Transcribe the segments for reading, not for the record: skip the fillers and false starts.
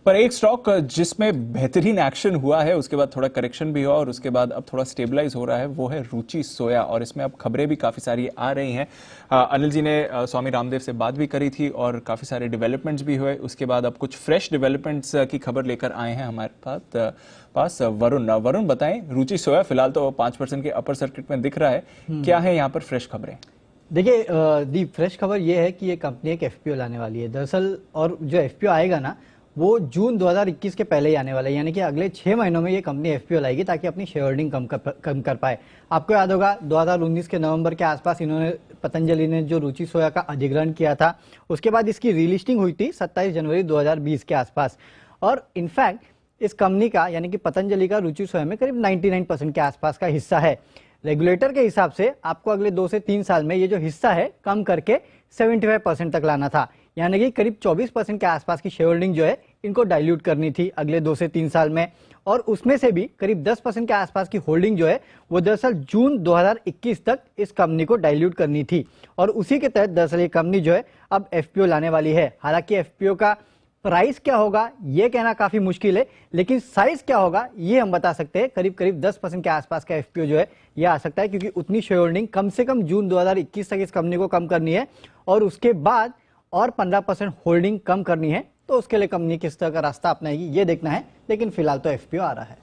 पर एक स्टॉक जिसमें बेहतरीन एक्शन हुआ है, उसके बाद थोड़ा करेक्शन भी हुआ और उसके बाद अब थोड़ा स्टेबलाइज हो रहा है, वो है रुचि सोया। और इसमें अब खबरें भी काफ़ी सारी आ रही हैं। अनिल जी ने स्वामी रामदेव से बात भी करी थी और काफ़ी सारे डेवलपमेंट्स भी हुए। उसके बाद अब कुछ फ्रेश डेवलपमेंट्स की खबर लेकर आए हैं हमारे पास वरुण बताएं, रुचि सोया फिलहाल तो 5% के अपर सर्किट में दिख रहा है, क्या है यहाँ पर फ्रेश खबरें? देखिए, दी फ्रेश खबर ये है कि ये कंपनी एक एफपीओ लाने वाली है दरअसल, और जो एफपीओ आएगा ना वो जून 2021 के पहले ही आने वाला है, यानी कि अगले 6 महीनों में ये कंपनी एफपीओ लाएगी ताकि अपनी शेयर होल्डिंग कम कर पाए। आपको याद होगा 2019 के नवंबर के आसपास इन्होंने पतंजलि ने जो रुचि सोया का अधिग्रहण किया था, उसके बाद इसकी रीलिस्टिंग हुई थी 27 जनवरी 2020 के आसपास। और इनफैक्ट इस कंपनी का यानी कि पतंजलि का रुचि सोया में करीब 99% के आसपास का हिस्सा है। रेगुलेटर के हिसाब से आपको अगले 2 से 3 साल में ये जो हिस्सा है कम करके 75% तक लाना था, यानी कि करीब 24% के आसपास की शेयर होल्डिंग जो है इनको डाइल्यूट करनी थी अगले 2 से 3 साल में। और उसमें से भी करीब 10% के आसपास की होल्डिंग जो है वो दरअसल जून 2021 तक इस कंपनी को डाइल्यूट करनी थी। और उसी के तहत दरअसल ये कंपनी जो है अब एफपीओ लाने वाली है। हालांकि एफपीओ का प्राइस क्या होगा ये कहना काफी मुश्किल है, लेकिन साइज क्या होगा ये हम बता सकते हैं। करीब करीब 10% के आसपास का एफपीओ जो है ये आ सकता है, क्योंकि उतनी शेयर होल्डिंग कम से कम जून 2021 तक इस कंपनी को कम करनी है और उसके बाद और 15% होल्डिंग कम करनी है। तो उसके लिए कंपनी किस तरह का रास्ता अपनाएगी ये देखना है, लेकिन फिलहाल तो एफपीओ आ रहा है।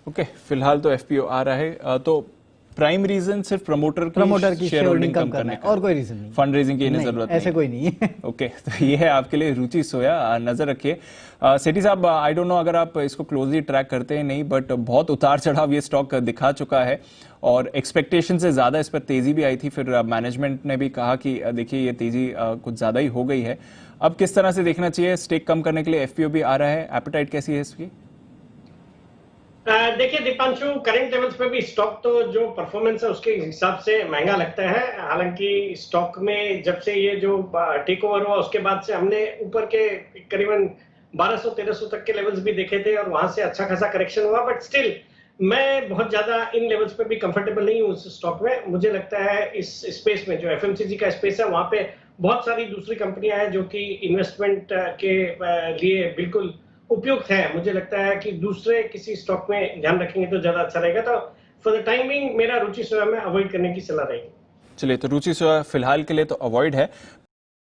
ओके, फिलहाल तो एफपीओ आ रहा है। तो प्राइम रीजन सिर्फ प्रमोटर की शेयर होल्डिंग कम करने का, और कोई रीजन नहीं, फंड रेजिंग की जरूरत ऐसे कोई नहीं है। ओके, तो ये है आपके लिए रुचि सोया, नजर रखिए। सेठी साहब, आई डोंट नो अगर आप इसको क्लोजली ट्रैक करते हैं नहीं, बट बहुत उतार चढ़ाव ये स्टॉक दिखा चुका है और एक्सपेक्टेशन से ज्यादा इस पर तेजी भी आई थी। फिर मैनेजमेंट ने भी कहा कि देखिए ये तेजी कुछ ज्यादा ही हो गई है। अब किस तरह से देखना चाहिए? स्टेक कम करने के लिए एफपीओ भी आ रहा है, एपेटाइट कैसी है इसकी? देखिए दीपांशु, करंट लेवल्स पे भी स्टॉक तो जो परफॉर्मेंस है उसके हिसाब से महंगा लगता है। हालांकि स्टॉक में जब से ये जो टेक ओवर हुआ उसके बाद से हमने ऊपर के करीबन 1200-1300 तक के लेवल्स भी देखे थे और वहां से अच्छा खासा करेक्शन हुआ, बट स्टिल मैं बहुत ज्यादा इन लेवल्स पे भी कंफर्टेबल नहीं हूँ उस स्टॉक में। मुझे लगता है इस स्पेस में जो एफएमसीजी का स्पेस है वहां पे बहुत सारी दूसरी कंपनियां हैं जो कि इन्वेस्टमेंट के लिए बिल्कुल उपयुक्त है। मुझे लगता है कि दूसरे किसी स्टॉक में ध्यान रखेंगे तो ज्यादा अच्छा रहेगा। तो फॉर द टाइमिंग मेरा रुचि सोया में अवॉइड करने की सलाह रहेगी। चलिए, तो रुचि सोया फिलहाल के लिए तो अवॉइड है।